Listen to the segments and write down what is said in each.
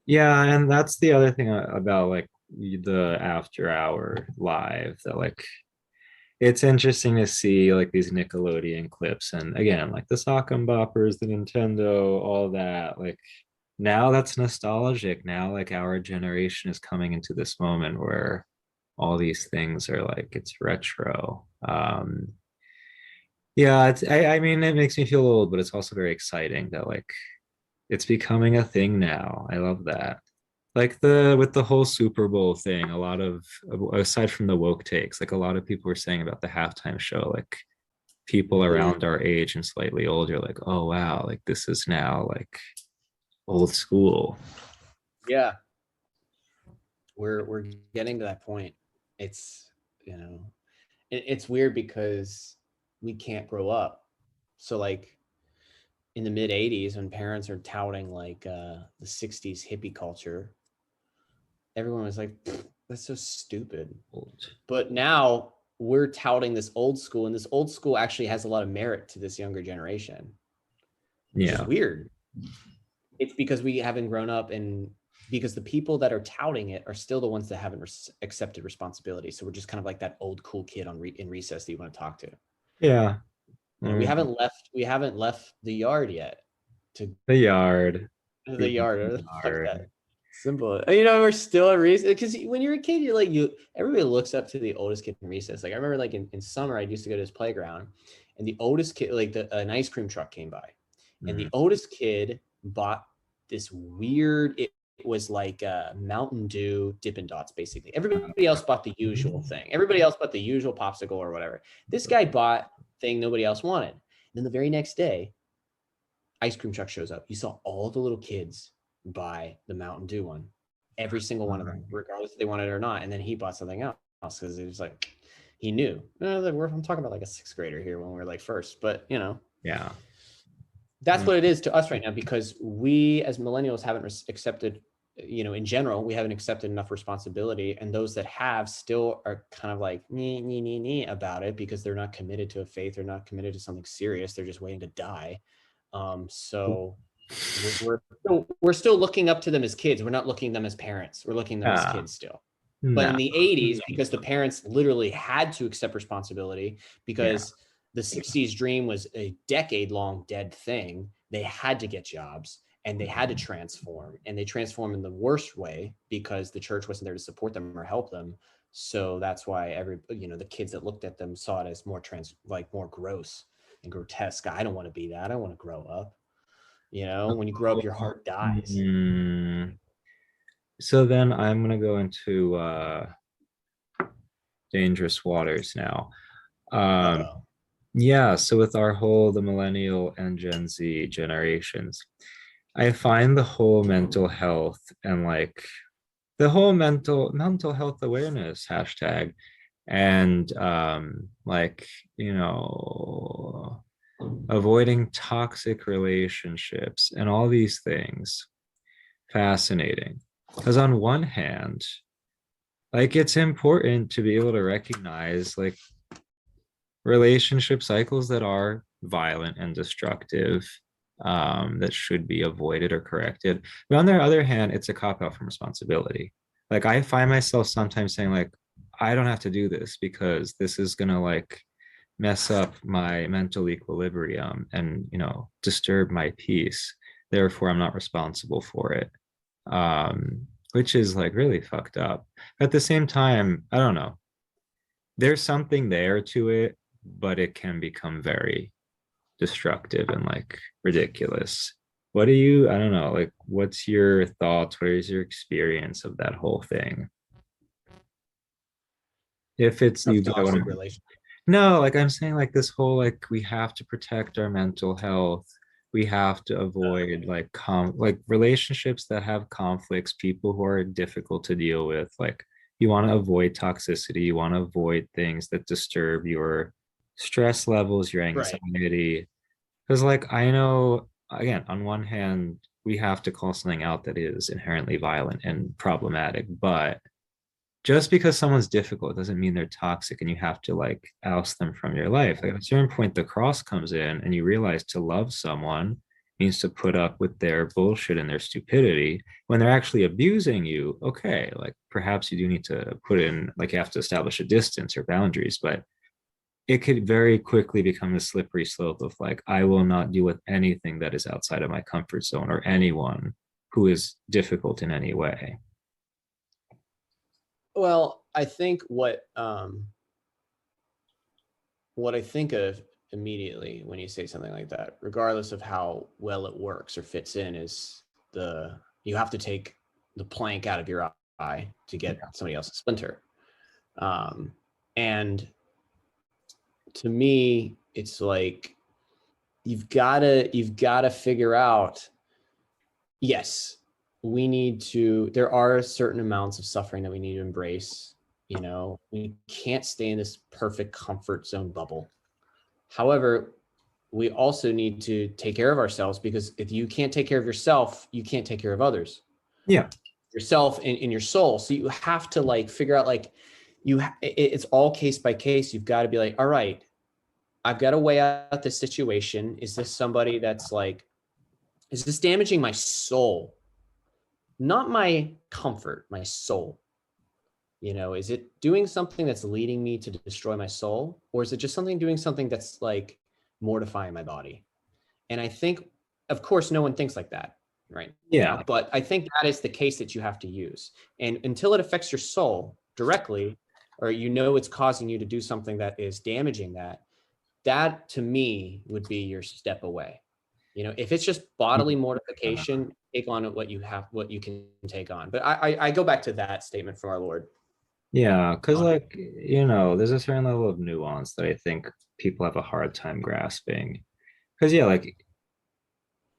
Yeah, and that's the other thing about like the after hour live that like it's interesting to see like these Nickelodeon clips and again like the sock and boppers, the Nintendo, all that. Like now that's nostalgic. Now like our generation is coming into this moment where all these things are like it's retro. Yeah, I mean it makes me feel old, but it's also very exciting that like it's becoming a thing now. I love that. Like the with the whole Super Bowl thing, a lot of aside from the woke takes, like a lot of people were saying about the halftime show, like people around our age and slightly older, like, oh wow, like this is now like old school. Yeah, we're getting to that point. It's you know, it's weird because we can't grow up. So like in the mid 80s when parents are touting like the 60s hippie culture, everyone was like, that's so stupid. Old. But now we're touting this old school, and this old school actually has a lot of merit to this younger generation, which is Yeah. weird. It's because we haven't grown up, and because the people that are touting it are still the ones that haven't accepted responsibility. So we're just kind of like that old cool kid on in recess that you want to talk to. Yeah. You know, we haven't left the yard yet to The yard. the The yard. Or the fuck that. yard. Simple. You know, we're still at recess because when you're a kid, you're like everybody looks up to the oldest kid in recess. Like I remember like in summer, I used to go to this playground and the oldest kid, like an ice cream truck came by and the Mm. oldest kid bought this weird, it was like Mountain Dew Dippin' Dots, basically. Everybody else bought the usual thing. Everybody else bought the usual popsicle or whatever. This guy bought thing nobody else wanted. And then the very next day, ice cream truck shows up. You saw all the little kids buy the Mountain Dew one, every single one of them, regardless if they wanted it or not. And then he bought something else because it was like he knew. I'm talking about like a sixth grader here when we were like first, but you know, Yeah. that's Mm. what it is to us right now because we as millennials haven't accepted. You know, in general, we haven't accepted enough responsibility, and those that have still are kind of like nee about it because they're not committed to a faith, they're not committed to something serious, they're just waiting to die. So we're still looking up to them as kids. We're not looking at them as parents. We're looking at them as Yeah. kids still. But in No. the 80s, because the parents literally had to accept responsibility Yeah. because the 60s dream was a decade-long dead thing, they had to get jobs and they had to transform. And they transform in the worst way because the church wasn't there to support them or help them. So that's why the kids that looked at them saw it as more gross and grotesque. I don't want to be that. I don't want to grow up. You know, when you grow up, your heart dies. Mm. So then I'm gonna go into dangerous waters now. Um, Uh-oh. yeah, so with our whole the millennial and Gen Z generations, I find the whole mental health and like the whole mental health awareness hashtag and like you know avoiding toxic relationships and all these things fascinating because on one hand like it's important to be able to recognize like relationship cycles that are violent and destructive that should be avoided or corrected. But on the other hand, it's a cop out from responsibility. Like I find myself sometimes saying like, I don't have to do this because this is gonna like mess up my mental equilibrium and disturb my peace. Therefore, I'm not responsible for it. Which is like really fucked up. At the same time, I don't know. There's something there to it, but it can become very destructive and like ridiculous. What do you, I don't know, like what's your thoughts? What is your experience of that whole thing? If it's Of you get what toxic I'm relation. no, like I'm saying like this whole like we have to protect our mental health. We have to avoid like like relationships that have conflicts, people who are difficult to deal with. Like you want to avoid toxicity, you want to avoid things that disturb your stress levels, your Right. anxiety. Because like I know again, on one hand, we have to call something out that is inherently violent and problematic, but just because someone's difficult doesn't mean they're toxic and you have to like oust them from your life. Like at a certain point, the cross comes in and you realize to love someone, means to put up with their bullshit and their stupidity. When they're actually abusing you, okay, like perhaps you do need to put in, like, you have to establish a distance or boundaries, but it could very quickly become a slippery slope of like, I will not deal with anything that is outside of my comfort zone or anyone who is difficult in any way. Well, I think what I think of immediately when you say something like that, regardless of how well it works or fits in, is you have to take the plank out of your eye to get somebody else's splinter. And to me, it's like you've gotta figure out, yes, there are certain amounts of suffering that we need to embrace. You know, we can't stay in this perfect comfort zone bubble. However, we also need to take care of ourselves, because if you can't take care of yourself, you can't take care of others. Yeah. Yourself in your soul. So you have to like figure out, like, it's all case by case. You've got to be like, all right, I've got to weigh out this situation. Is this somebody that's like, is this damaging my soul? Not my comfort, my soul. You know, is it doing something that's leading me to destroy my soul? Or is it just doing something that's like mortifying my body? And I think, of course, no one thinks like that right Yeah. now, but I think that is the case that you have to use. And until it affects your soul directly, or you know it's causing you to do something that is damaging that to me would be your step away. You know, if it's just bodily mortification, take on what you can take on. But I go back to that statement from our Lord. Yeah, because like, there's a certain level of nuance that I think people have a hard time grasping. Because yeah, like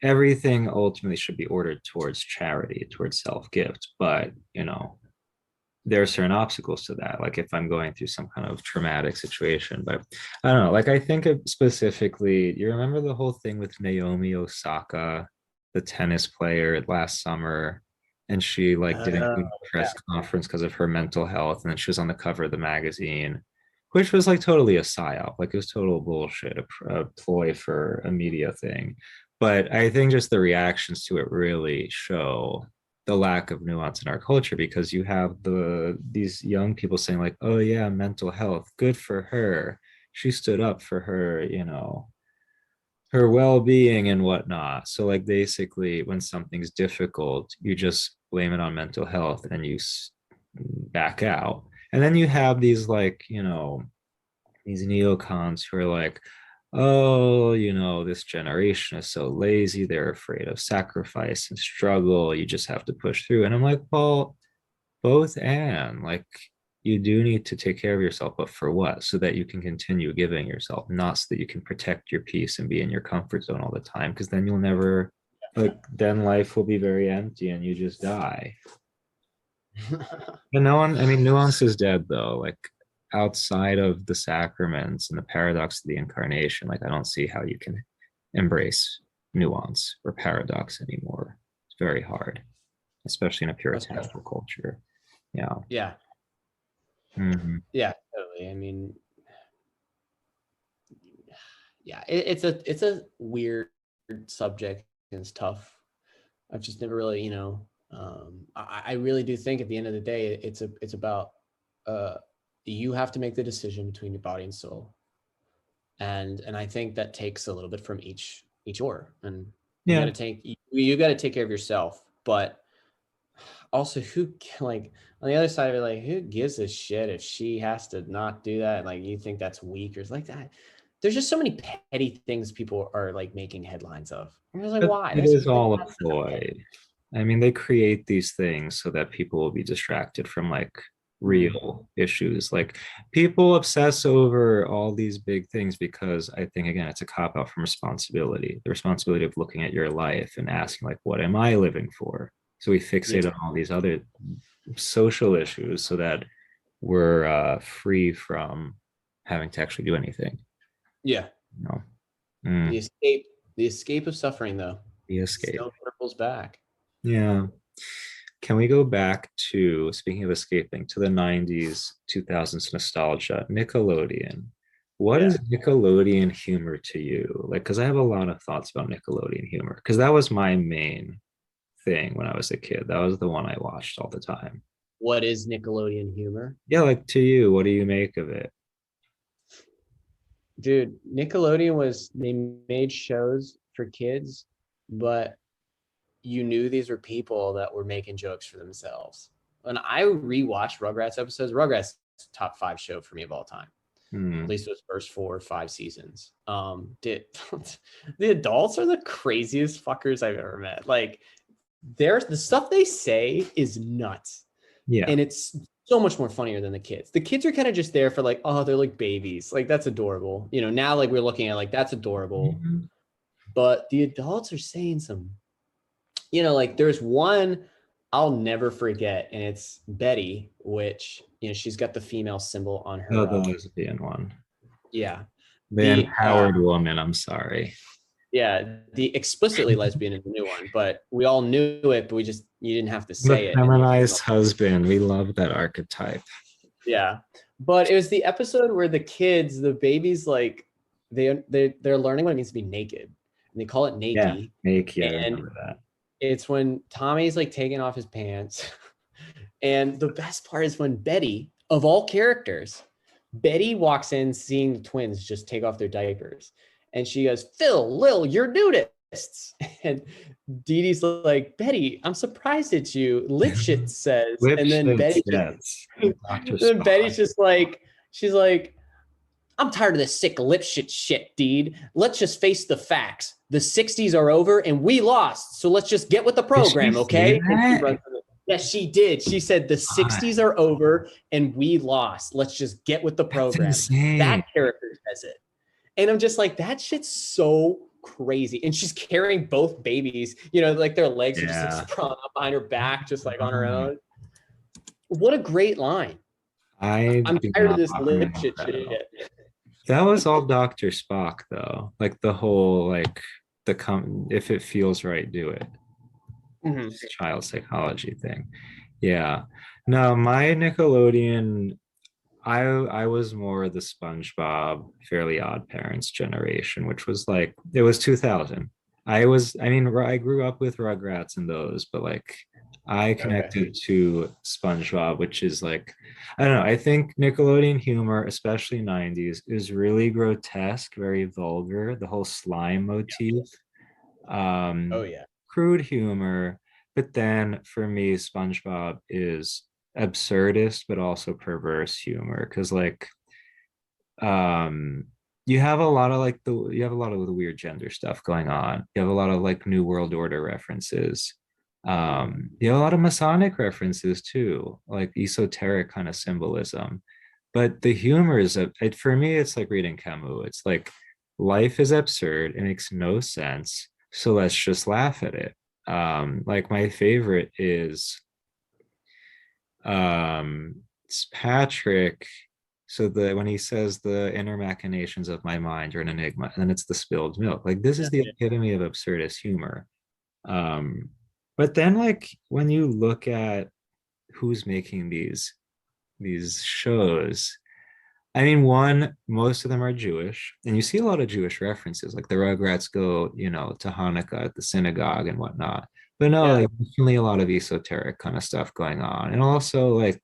everything ultimately should be ordered towards charity, towards self-gift, but there are certain obstacles to that. Like if I'm going through some kind of traumatic situation, but I don't know, like I think of specifically, you remember the whole thing with Naomi Osaka, the tennis player last summer, and she like didn't do a press conference because of her mental health, and then she was on the cover of the magazine, which was like totally a psyop, like it was total bullshit, a ploy for a media thing. But I think just the reactions to it really show the lack of nuance in our culture, because you have these young people saying like, oh yeah, mental health, good for her, she stood up for her, her well-being and whatnot. So like basically when something's difficult, you just blame it on mental health and you back out. And then you have these like, these neocons who are like, oh, this generation is so lazy, they're afraid of sacrifice and struggle, you just have to push through. And I'm like, well, both, and like you do need to take care of yourself, but for what? So that you can continue giving yourself, not so that you can protect your peace and be in your comfort zone all the time, because then you'll never, like, then life will be very empty and you just die. But no one, I mean, nuance is dead though. Like outside of the sacraments and the paradox of the incarnation, like I don't see how you can embrace nuance or paradox anymore. It's very hard, especially in a puritanical culture. Yeah. Yeah. Mm-hmm. Yeah, totally. I mean, yeah, it's a weird subject and it's tough. I've just never really, I really do think at the end of the day, it's about you have to make the decision between your body and soul, and I think that takes a little bit from each or, and you got to take care of yourself, but also who, like, on the other side of it, like, who gives a shit if she has to not do that? Like, you think that's weak or like that? There's just so many petty things people are like making headlines of. And it's like, why? It is all a ploy. I mean, they create these things so that people will be distracted from like real issues. Like people obsess over all these big things because I think, again, it's a cop out from responsibility, the responsibility of looking at your life and asking like, what am I living for? So we fixate on all these other social issues so that we're free from having to actually do anything. Yeah. Mm. The escape of suffering, though. The escape still circles back. Yeah. Can we go back to, speaking of escaping, to the 90s, 2000s nostalgia, Nickelodeon? what Yeah. is Nickelodeon humor to you? Like, because I have a lot of thoughts about Nickelodeon humor, because that was my main thing when I was a kid. That was the one I watched all the time. What is Nickelodeon humor? Yeah, like to you, what do you make of it? Dude, Nickelodeon was they made shows for kids, but you knew these were people that were making jokes for themselves. When I rewatched Rugrats episodes, Rugrats top 5 show for me of all time. At Hmm. least those first 4 or 5 seasons. Did the adults are the craziest fuckers I've ever met. Like, there's the stuff they say is nuts, Yeah. and it's so much more funnier than the kids. The kids are kind of just there for like, oh, they're like babies, like that's adorable. You know, now like we're looking at like that's adorable, Mhm. but the adults are saying some, you know, like there's one I'll never forget, and it's Betty, which you know she's got the female symbol on Oh, her. the lesbian one. Yeah, The the empowered woman, I'm sorry. yeah, the explicitly lesbian is the new one, but we all knew it, but we just you didn't have to The say it in the feminized original. husband. We love that archetype. Yeah, but it was the episode where the kids, the babies, like they're learning what it means to be naked, and they call it Yeah. naked, Make, yeah, I and remember that. it's when Tommy's like taking off his pants, and the best part is when Betty, of all characters, Betty walks in seeing the twins just take off their diapers. And she goes, Phil, Lil, you're nudists. And Dee Dee's like, Betty, I'm surprised at you. Lipshit says. Whip And then shits, Betty just, yes. Dr. then Spock. Betty's just like, she's like, I'm tired of this sick lipshit shit, Deed. Let's just face the facts. The 60s are over and we lost. So let's just get with the Did she program, say okay? And she that? runs with it. Yes, she did. She said the God, 60s are over and we lost. Let's just get with the that's program. insane. That character says it. And I'm just like, that shit's so crazy. And she's carrying both babies, you know, like their legs are just like Yeah. sprung up behind her back, just like on her own. What a great line. I I'm do tired of not this lip remember shit that at all. shit. That was all Dr. Spock, though. Like the whole, like, if it feels right, do it. Mhm. Child psychology thing. Yeah. No, my Nickelodeon, I was more the SpongeBob, Fairly Odd Parents generation, which was like it was 2000. I mean, I grew up with Rugrats and those, but like I Okay. connected to SpongeBob, which is like I don't know. I think Nickelodeon humor, especially 90s, is really grotesque, very vulgar. The whole slime motif, Oh um, yeah. crude humor. But then for me, SpongeBob is absurdist, but also perverse humor. Cause like um you have a lot of like you have a lot of the weird gender stuff going on. You have a lot of like New World Order references. You have a lot of Masonic references too, like esoteric kind of symbolism. But the humor is for me, it's like reading Camus. It's like life is absurd, it makes no sense. So let's just laugh at it. Like my favorite is it's Patrick. So the when he says the inner machinations of my mind are an enigma, and then it's the spilled milk. Like this is the epitome of absurdist humor. Um, but then like when you look at who's making these shows, I mean, one, most of them are Jewish, and you see a lot of Jewish references, like the Rugrats go, you know, to Hanukkah at the synagogue and whatnot. But no, Yeah. like definitely a lot of esoteric kind of stuff going on, and also like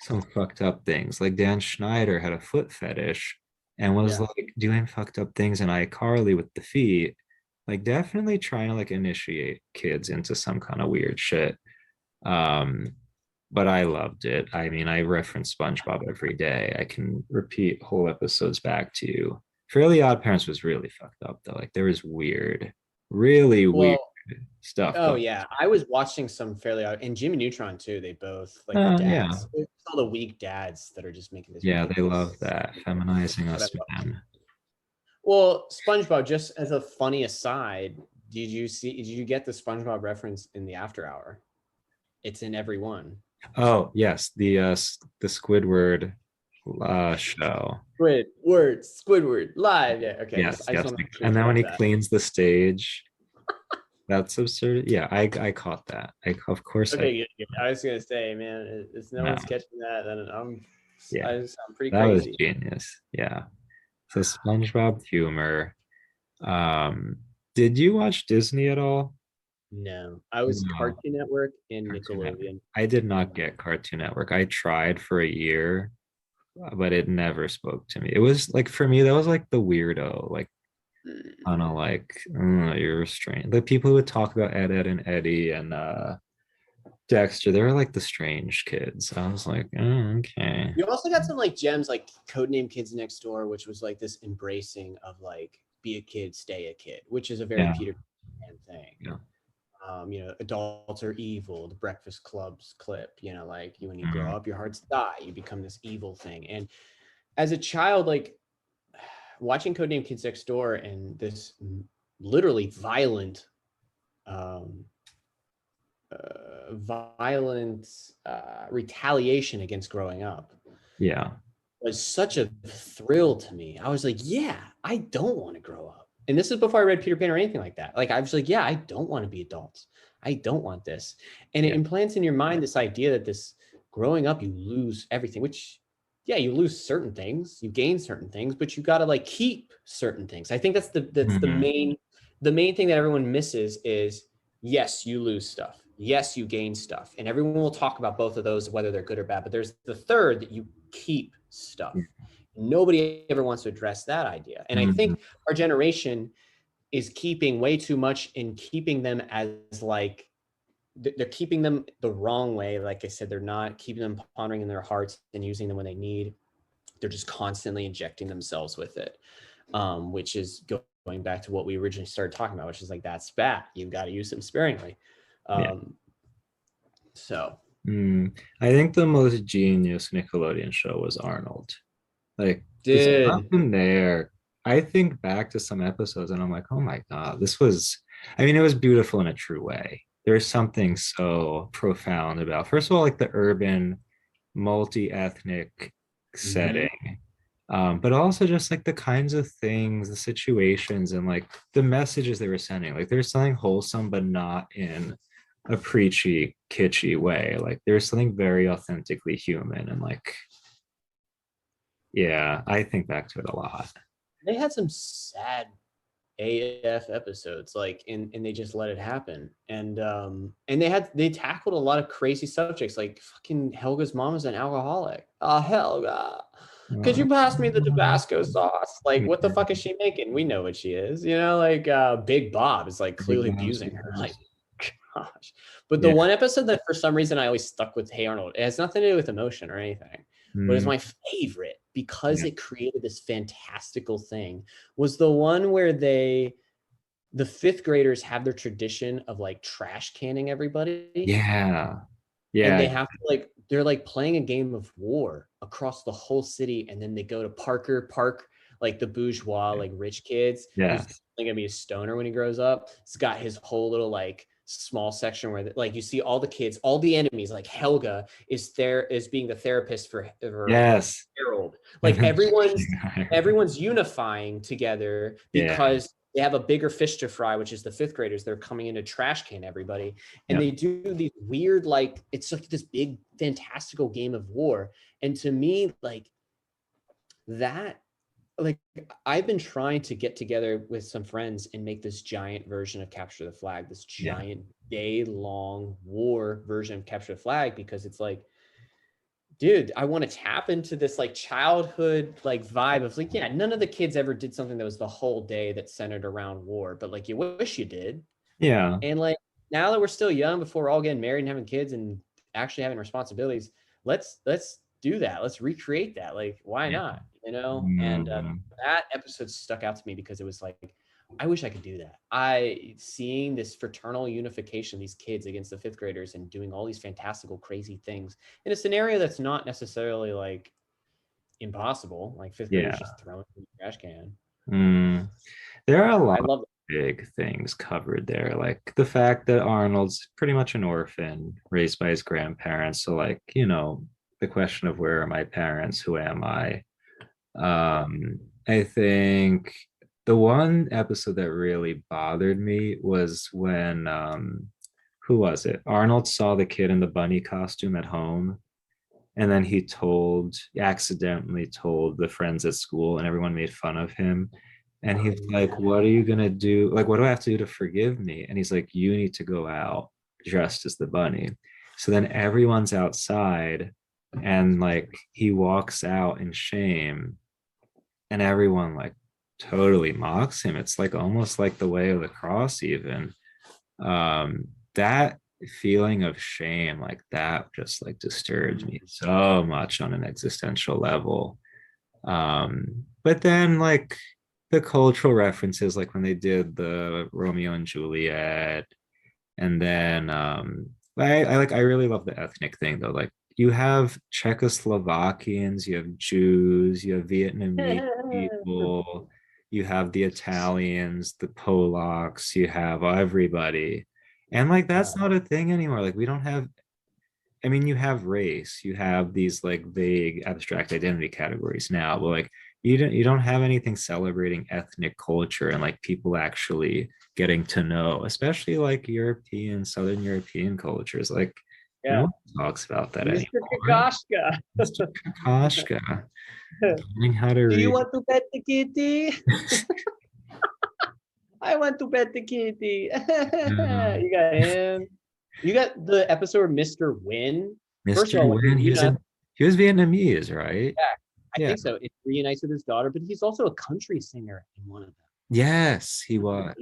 some fucked up things. Like Dan Schneider had a foot fetish and was Yeah. like doing fucked up things in iCarly with the feet, like definitely trying to like initiate kids into some kind of weird shit. Um, but I loved it. I mean, I reference SpongeBob every day. I can repeat whole episodes back to you. Fairly Odd Parents was really fucked up though. Like there was weird, really weird Well, stuff oh going. yeah. I was watching some Fairly Odd and Jimmy Neutron too. They both like the Yeah, dads. It's all the weak dads that are just making this yeah, they love ridiculous. that feminizing But I us love it. men. Well, SpongeBob, just as a funny aside, did you get the SpongeBob reference in the After Hour? It's in every one. Oh yes, the Squidward show. Squidward, live. Yeah, okay. Yes, I just yes. want to make sure And you then when got he that. cleans the stage, that's absurd. Yeah, I caught that. Of course I Okay, good, good. I was gonna say, man, if no no. one's catching that, then I Yeah, sound pretty that was crazy. genius. Yeah. So SpongeBob humor. Um, did you watch Disney at all? No, I was No, Cartoon Network and Cartoon Network. Nickelodeon. I did not And get Cartoon Network. I tried for a year, but it never spoke to me. It was like for me, that was like the weirdo, like kind of like you're strange. The people who would talk about Ed, and Eddie and Dexter, they were like the strange kids. I was like, okay. you also got some like gems like Codename Kids Next Door, which was like this embracing of like be a kid, stay a kid, which is a very Yeah, Peter Pan thing. yeah. Adults are evil, the Breakfast Club's clip, like when you grow Mhm. up, your hearts die, you become this evil thing. And as a child, like watching Codename Kids Next Door and this literally um, violent retaliation against growing up Yeah. was such a thrill to me. I was like, yeah, I don't want to grow up. And this is before I read Peter Pan or anything like that. Like I was like, yeah, I don't want to be adults. I don't want this. And it Yeah. implants in your mind this idea that this growing up, you lose everything, which yeah, you lose certain things, you gain certain things, but you got to like keep certain things. I think that's Mhm. the main thing that everyone misses is yes, you lose stuff. Yes, you gain stuff. And everyone will talk about both of those, whether they're good or bad. But there's the third that you keep stuff. Nobody ever wants to address that idea. And I Mhm. think our generation is keeping way too much and keeping them as like they're keeping them the wrong way. Like I said, they're not keeping them pondering in their hearts and using them when they need. They're just constantly injecting themselves with it, which is going back to what we originally started talking about, which is like that's bad. You've got to use them sparingly. Yeah. Um, so I think the most genius Nickelodeon show was Arnold. Like the stuff did in there, I think back to some episodes and I'm like, oh my God, this was, I mean, it was beautiful in a true way. There's something so profound about, first of all, like the urban, multi-ethnic mm-hmm. setting, but also just like the kinds of things, the situations, and like the messages they were sending. Like there's something wholesome, but not in a preachy, kitschy way. Like there's something very authentically human and like yeah, I think back to it a lot. They had some sad AF episodes, like and they just let it happen. And they tackled a lot of crazy subjects, like fucking Helga's mom is an alcoholic. Helga, could Uh, you pass me the Tabasco sauce? Like, what the fuck is she making? We know what she is, like Big Bob is like clearly abusing her. Like, gosh. But the yeah. one episode that for some reason I always stuck with Hey Arnold, it has nothing to do with emotion or anything, but it's Mm, my favorite because yeah. it created this fantastical thing, was the one where the fifth graders have their tradition of like trash canning everybody, Yeah. and Yeah. they have to like they're like playing a game of war across the whole city, and then they go to Parker Park, like the bourgeois, like rich kids, who's Yes. gonna be a stoner when he grows up. He's got his whole little like small section where like you see all the kids, all the enemies. Like Helga is being the therapist for Yes. Harold. And Like then everyone's unifying together yeah. because they have a bigger fish to fry, which is the fifth graders. They're coming in to trash can everybody, and Yeah. they do these weird, like it's like this big fantastical game of war. And to me, like that, like I've been trying to get together with some friends and make this giant version of Capture the Flag, this Yeah. giant day-long war version of Capture the Flag, because it's like, dude, I want to tap into this like childhood like vibe of like, yeah, none of the kids ever did something that was the whole day that centered around war, but like you wish you did. Yeah. And like now that we're still young, before we're all getting married and having kids and actually having responsibilities, let's do that. Let's recreate that. Like, why Yeah. not? And Mm, that episode stuck out to me because it was like, I wish I could do that. I seeing this fraternal unification of these kids against the fifth graders and doing all these fantastical, crazy things in a scenario that's not necessarily like impossible. Like fifth graders yeah. just throwing in the trash can. Mm. There are a I lot of love big things covered there, like the fact that Arnold's pretty much an orphan raised by his grandparents. So, like, the question of where are my parents? Who am I? I think the one episode that really bothered me was when who was it? Arnold saw the kid in the bunny costume at home And then he accidentally told the friends at school, and everyone made fun of him. And Oh, he's like, what are you gonna do? Like, what do I have to do to forgive me? And he's like, you need to go out dressed as the bunny. So then everyone's outside, and like he walks out in shame, and everyone like totally mocks him. It's like almost like the way of the cross, even. That feeling of shame, like that just like disturbs me so much on an existential level. But then like the cultural references, like when they did the Romeo and Juliet, and then I really love the ethnic thing though. Like you have Czechoslovakians, you have Jews, you have Vietnamese people, you have the Italians, the Polacks, you have everybody. And like that's not a thing anymore. Like we don't have, I mean, you have race, you have these like vague abstract identity categories now, but like you don't have anything celebrating ethnic culture and like people actually getting to know, especially like European, Southern European cultures. Like no yeah. one talks about that Mr. anymore. Kakashka. Mr. Kakashka, learning how to Do you read. want to pet the kitty? I want to pet the kitty. You got him. You got the episode of Mr. Win. First Mr. of all, Win, he was Vietnamese, right? yeah, I Yeah. think so. It reunites with his daughter, but he's also a country singer in one of them. Yes, he was.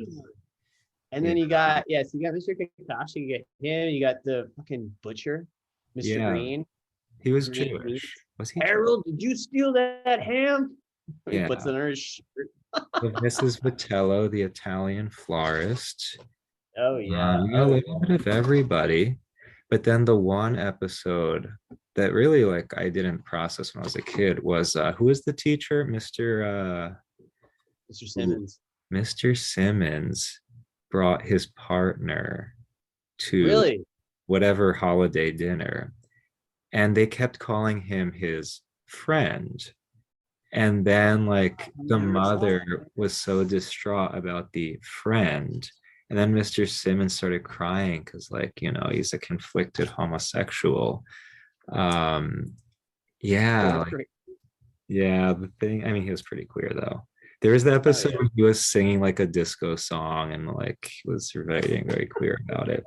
And then you got so you got Mr. Kakashi, you get him, you got the fucking butcher, Mr. Yeah. Green. He was Green Jewish. meat. Was he? Harold, did you steal that ham? He Yeah. puts it on his shirt. Mrs. Vitello, the Italian florist. Oh yeah. You got a little bit of everybody. But then the one episode that really like I didn't process when I was a kid was who was the teacher? Mr. Simmons. Mr. Simmons brought his partner to Really? whatever holiday dinner, and they kept calling him his friend. And then like the mother was so distraught about the friend. And then Mr. Simmons started crying because like, he's a conflicted homosexual. Um yeah, like, yeah, the thing, I mean, he was pretty queer though. There was the episode where he was singing like a disco song and like was very, very queer about it.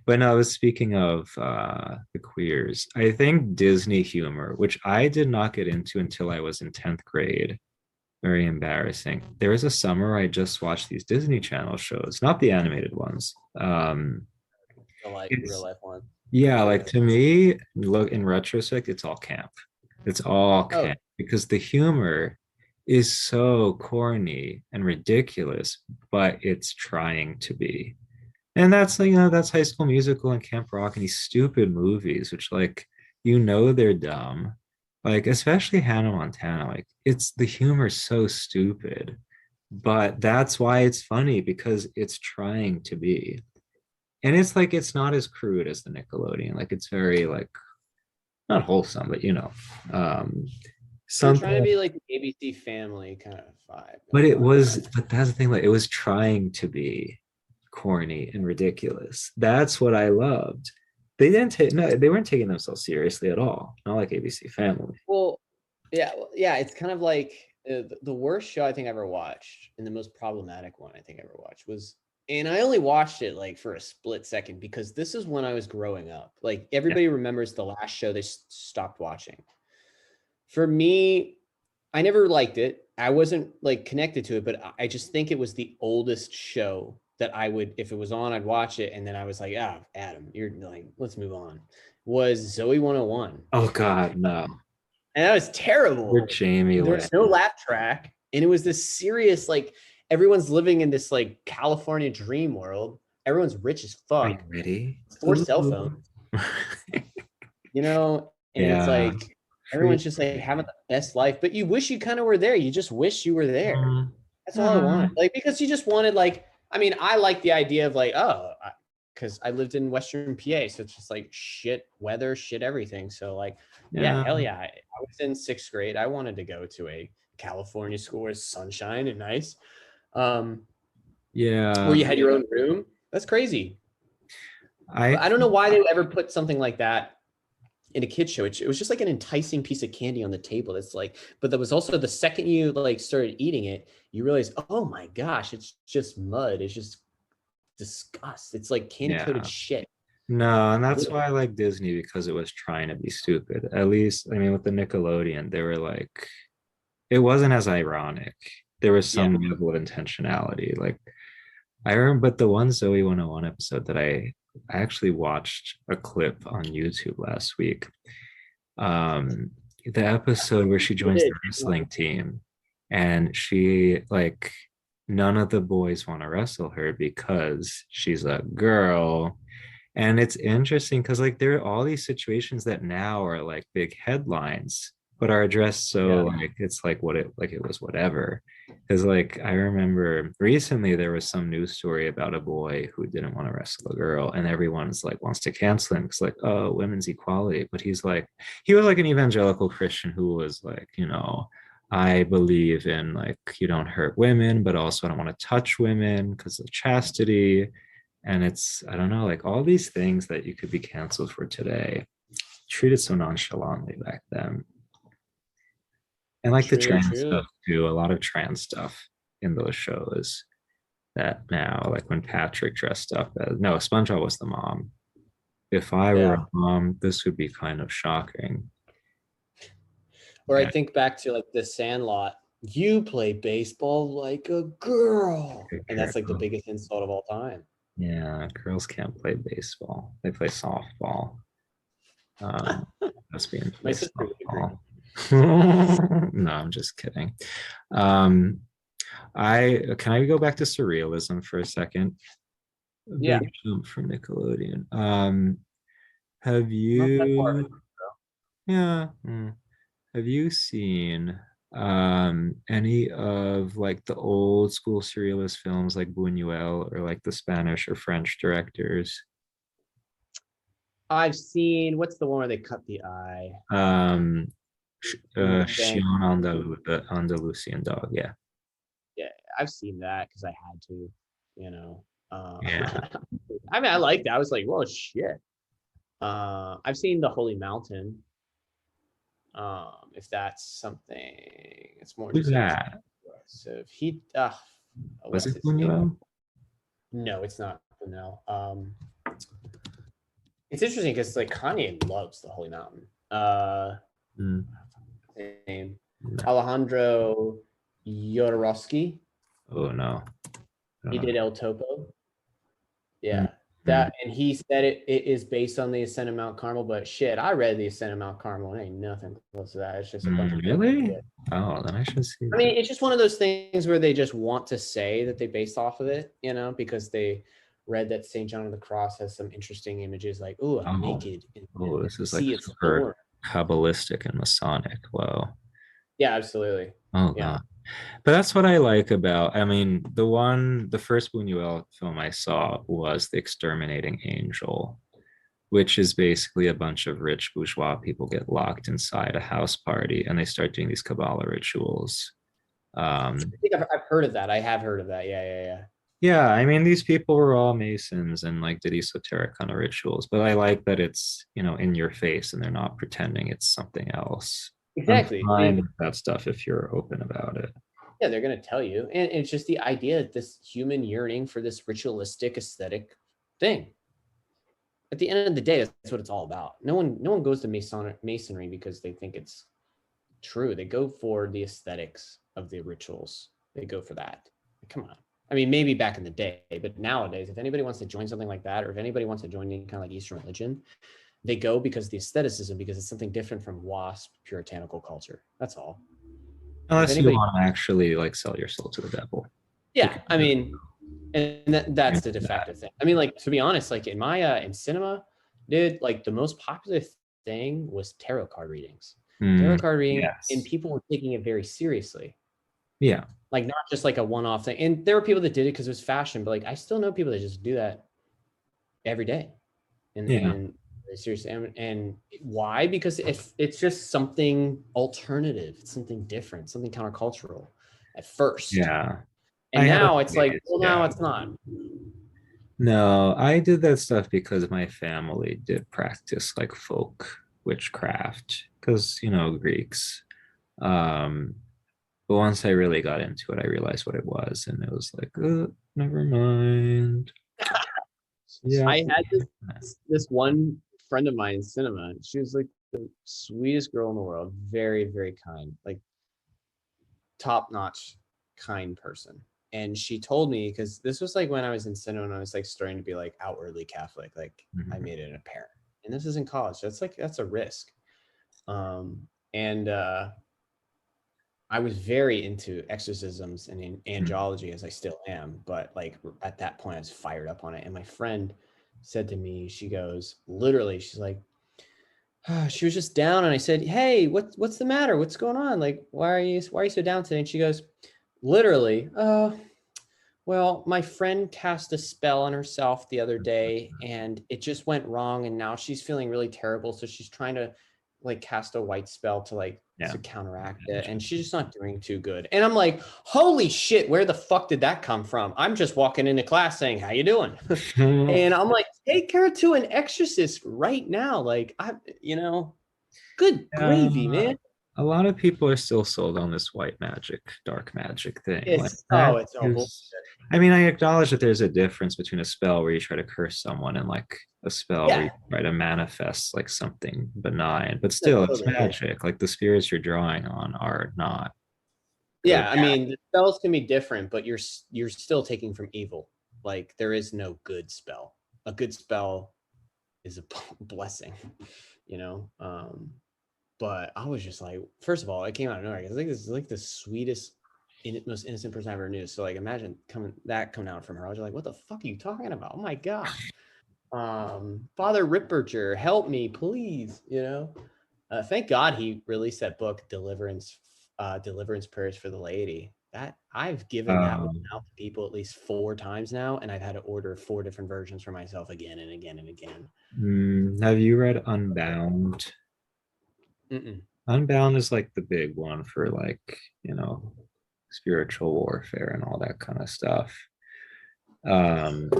But no, I was speaking of the queers. I think Disney humor, which I did not get into until I was in 10th grade, very embarrassing. There was a summer I just watched these Disney Channel shows, not the animated ones. Real life one. Yeah, like to me, look in retrospect, it's all camp. It's all camp because the humor is so corny and ridiculous, but it's trying to be. And that's that's High School Musical and Camp Rock and these stupid movies, which like they're dumb. Like especially Hannah Montana, like it's the humor so stupid, but that's why it's funny because it's trying to be. And it's like it's not as crude as the Nickelodeon. Like it's very like not wholesome, but They're something. trying to be like the ABC Family kind of vibe. But that's the thing, like it was trying to be corny and ridiculous. That's what I loved. They didn't take no, they weren't taking themselves seriously at all. Not like ABC Family. Well, yeah. It's kind of like the worst show I think I ever watched, and the most problematic one I think I ever watched was, and I only watched it like for a split second because this is when I was growing up. Like everybody remembers the last show they stopped watching. For me, I never liked it. I wasn't like connected to it, but I just think it was the oldest show that I would, if it was on, I'd watch it. And then I was like, Adam, you're like, let's move on. Was Zoey 101. Oh God, no. And that was terrible. We're Jamie. There was no laugh track. And it was this serious, like everyone's living in this like California dream world. Everyone's rich as fuck. Are you ready? 4 cell phones. And it's like, everyone's just like having the best life, but you wish you kind of were there. You just wish you were there. That's all I wanted. Like, because you just wanted like, I mean, I like the idea of like, because I lived in Western PA, so it's just like shit weather, shit everything. So like, hell yeah. I was in 6th grade. I wanted to go to a California school where it's sunshine and nice. Where you had your own room. That's crazy. I don't know why they would ever put something like that in a kid show. It was just like an enticing piece of candy on the table. That's like, but that was also the second you like started eating it, you realize, oh my gosh, it's just mud. It's just disgust. It's like candy coated Yeah. shit. No, and that's why I like Disney, because it was trying to be stupid. At least, I mean, with the Nickelodeon, they were like, it wasn't as ironic. There was Yeah. some level of intentionality. Like I remember, but the one Zoey 101 episode that I actually watched a clip on YouTube last week. The episode where she joins the wrestling team, and she like none of the boys want to wrestle her because she's a girl. And it's interesting because like there are all these situations that now are like big headlines, but are addressed so Yeah. like it's like what it like it was whatever. Because like I remember recently there was some news story about a boy who didn't want to wrestle a girl, and everyone's like wants to cancel him because like, oh, women's equality. But he's like he was like an evangelical Christian who was like, I believe in like you don't hurt women, but also I don't want to touch women because of chastity. And it's, I don't know, like all these things that you could be canceled for today, treated so nonchalantly back then. And like the True, trans true. stuff too, a lot of trans stuff in those shows that now, like when Patrick dressed up as, no, SpongeBob was the mom. If I were Yeah. a mom, this would be kind of shocking. Or I Yeah, think back to like the Sandlot. You play baseball like a girl. good And that's like the girl. biggest insult of all time. Yeah, girls can't play baseball. They play softball. Lesbian My play sister would agree. softball. No, I'm just kidding. Um, I can I go back to surrealism for a second? A Yeah. big jump from Nickelodeon. Have Not that far. you yeah, have you seen any of like the old school surrealist films like Buñuel or like the Spanish or French directors? I've seen what's the one where they cut the eye? Um Van- Shion the Andalusian dog, yeah. Yeah, I've seen that because I had to, you know. Yeah. I mean, I liked it. I was like, "Whoa, shit!" I've seen the Holy Mountain. If that's something, it's more Who's just like that? so Was what's it his name? Buñuel? No, it's not no. It's interesting because like Kanye loves the Holy Mountain. Mm, Name no. Alejandro Jodorowsky. Oh no. I He don't did know. El Topo. Mm, Yeah. mm. That and he said it is based on the Ascent of Mount Carmel, but shit, I read the Ascent of Mount Carmel and ain't nothing close to that. It's just a bunch of fucking Really? shit. Oh, then I should see I mean, that. it's just one of those things where they just want to say that they based off of it, because they read that St. John of the Cross has some interesting images like, oh, I'm Oh, naked and oh, the this is like sea it's super storm. Kabbalistic and Masonic. Whoa. Yeah, absolutely. Oh Yeah. God. But that's what I like about, I mean, the first Buñuel film I saw was The Exterminating Angel, which is basically a bunch of rich bourgeois people get locked inside a house party and they start doing these Kabbalah rituals. I think I've heard of that. I have heard of that. Yeah, yeah, yeah. Yeah, I mean, these people were all Masons and like did esoteric kind of rituals, but I like that it's, in your face and they're not pretending it's something else. I'm Exactly. fine with that stuff if you're open about it. Yeah, they're going to tell you. And it's just the idea that this human yearning for this ritualistic aesthetic thing. At the end of the day, that's what it's all about. No one goes to masonry because they think it's true. They go for the aesthetics of the rituals. They go for that. Come on. I mean, maybe back in the day, but nowadays, if anybody wants to join something like that, or if anybody wants to join any kind of like Eastern religion, they go because the aestheticism, because it's something different from WASP puritanical culture. That's all. If Unless you anybody, want to actually like sell your soul to the devil. yeah, I mean, and that's the de That. facto thing. I mean, like to be honest, like in my in cinema, dude, like the most popular thing was tarot card readings. Tarot card reading, and Yes. people were taking it very seriously. Yeah. Like not just like a one-off thing. And there were people that did it because it was fashion, but like I still know people that just do that every day. And Yeah. seriously, and why? Because if it's just something alternative, it's something different, something countercultural at first. Yeah. I And had a now it's like, phase, well, now yeah. it's not. No, I did that stuff because my family did practice like folk. witchcraft because Greeks. Um, but once I really got into it, I realized what it was, and it was like, never mind. Yeah. I had this one friend of mine in cinema. She was like the sweetest girl in the world, very, very kind, like top-notch kind person. And she told me, because this was like when I was in cinema and I was like starting to be like outwardly Catholic, like I made it apparent. And this is in college. That's a risk. And I was very into exorcisms and angelology, as I still am, but like at that point I was fired up on it. And my friend said to me, she goes, literally, she's like, she was just down, and I said, "Hey, what's the matter? What's going on? Like, why are you so down today?" And she goes, literally, "Oh, well, my friend cast a spell on herself the other day, and it just went wrong, and now she's feeling really terrible. So she's trying to like cast a white spell to counteract it, and she's just not doing too good." And I'm like, "Holy shit, where the fuck did that come from?" I'm just walking into class saying, "How you doing?" And I'm like, "Take her to an exorcist right now." Like, good gravy, man. A lot of people are still sold on this white magic, dark magic thing. Like It's that it's all bullshit. I mean, I acknowledge that there's a difference between a spell where you try to curse someone and like a spell where you try to manifest like something benign, but still it's magic. Like the spirits you're drawing on are not good. Yeah, I mean, the spells can be different, but you're still taking from evil. Like there is no good spell. A good spell is a blessing, you know. But I was just like, first of all, it came out of nowhere. I think this is like the sweetest, most innocent person I ever knew. So like, imagine coming out from her. I was like, what the fuck are you talking about? Oh my god, Father Ripperger, help me, please. Thank God he released that book, Deliverance Prayers for the Laity. That I've given that one out to people at least 4 times now, and I've had to order 4 different versions for myself again and again and again. Have you read Unbound? Mm-mm. Unbound is like the big one for like, spiritual warfare and all that kind of stuff. A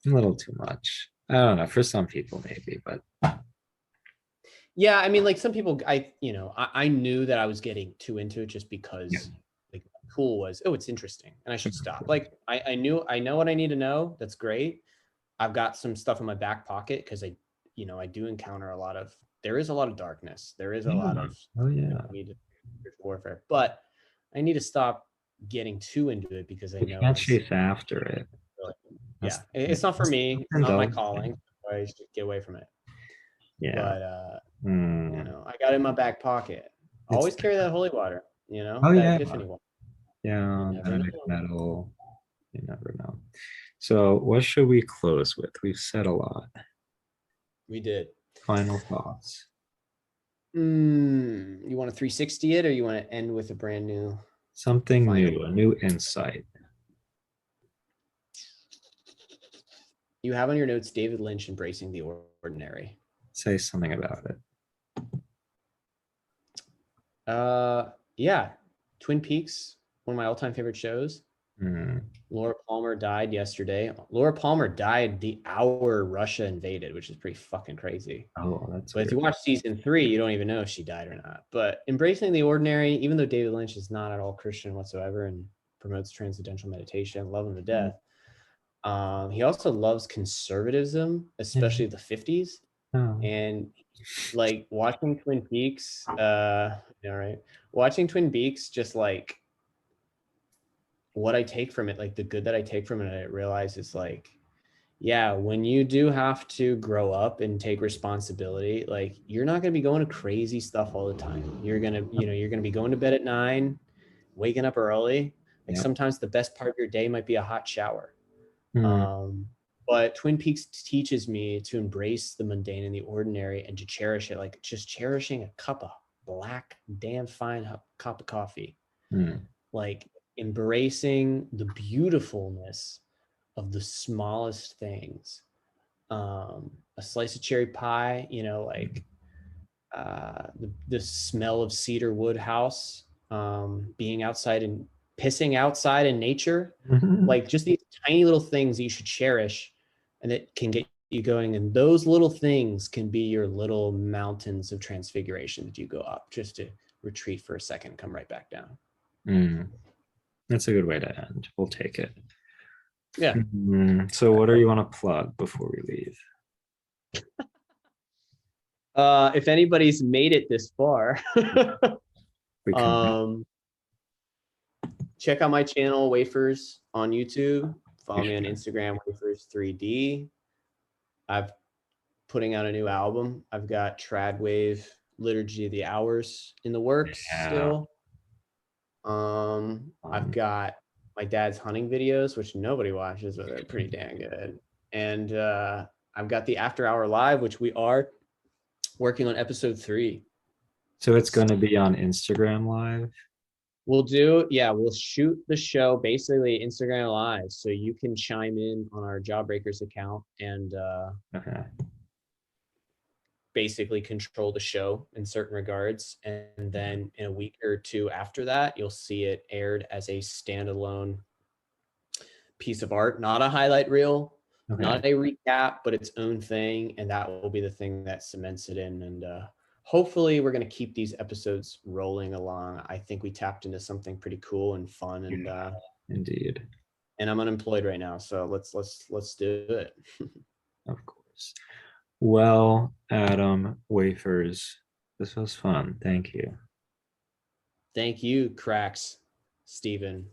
little too much. I don't know. For some people, maybe, but yeah, I mean, like some people, I knew that I was getting too into it just because like cool was, oh, it's interesting and I should stop. Like I know what I need to know. That's great. I've got some stuff in my back pocket because I do encounter there is a lot of darkness. There is a lot of warfare, but I need to stop getting too into it because I know you can't chase after it. Yeah, it's not for me. It's not my calling. So I should get away from it. Yeah. But I got it in my back pocket. Always carry that holy water. That epiphany water. Yeah, metal. You never know. So, what should we close with? We've said a lot. We did. Final thoughts. You want to 360 it, or you want to end with a brand new something new, a new insight? You have on your notes David Lynch embracing the ordinary. Say something about it. Yeah, Twin Peaks, one of my all-time favorite shows. Laura Palmer died yesterday. Laura Palmer died the hour Russia invaded, which is pretty fucking crazy. Oh, that's But weird. If you watch season 3, you don't even know if she died or not. But embracing the ordinary, even though David Lynch is not at all Christian whatsoever and promotes transcendental meditation, love him to death. He also loves conservatism, especially the 50s. And like watching Twin Peaks, watching Twin Peaks, just like what I take from it, like the good that I take from it, I realize is like, yeah, when you do have to grow up and take responsibility, like you're not going to be going to crazy stuff all the time. You're going to, you're going to be going to bed at 9, waking up early. Like sometimes the best part of your day might be a hot shower. But Twin Peaks teaches me to embrace the mundane and the ordinary and to cherish it, like just cherishing a cup of black, damn fine cup of coffee. Like embracing the beautifulness of the smallest things. A slice of cherry pie, the smell of cedar wood house, being outside and pissing outside in nature, like just these tiny little things that you should cherish and that can get you going, and those little things can be your little mountains of transfiguration that you go up just to retreat for a second, come right back down. That's a good way to end. We'll take it. Yeah. So what do you want to plug before we leave? If anybody's made it this far, check out my channel, Wafers, on YouTube. Follow me on Instagram, Wafers3D. I've putting out a new album. I've got Tradwave, Liturgy of the Hours in the works still. I've got my dad's hunting videos, which nobody watches, but they're pretty damn good. And I've got the After Hour Live, which we are working on episode 3. So it's going to be on Instagram Live? We'll shoot the show basically Instagram Live. So you can chime in on our Jawbreakers account and basically control the show in certain regards. And then in a week or 2 after that, you'll see it aired as a standalone piece of art, not a highlight reel, not a recap, but its own thing. And that will be the thing that cements it in. And hopefully we're going to keep these episodes rolling along. I think we tapped into something pretty cool and fun. And indeed. And I'm unemployed right now, so let's do it. Of course. Well, Adam, Wafers, this was fun. Thank you. Thank you, Cracks, Steven.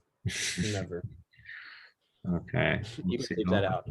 Never. Okay. You can leave that out.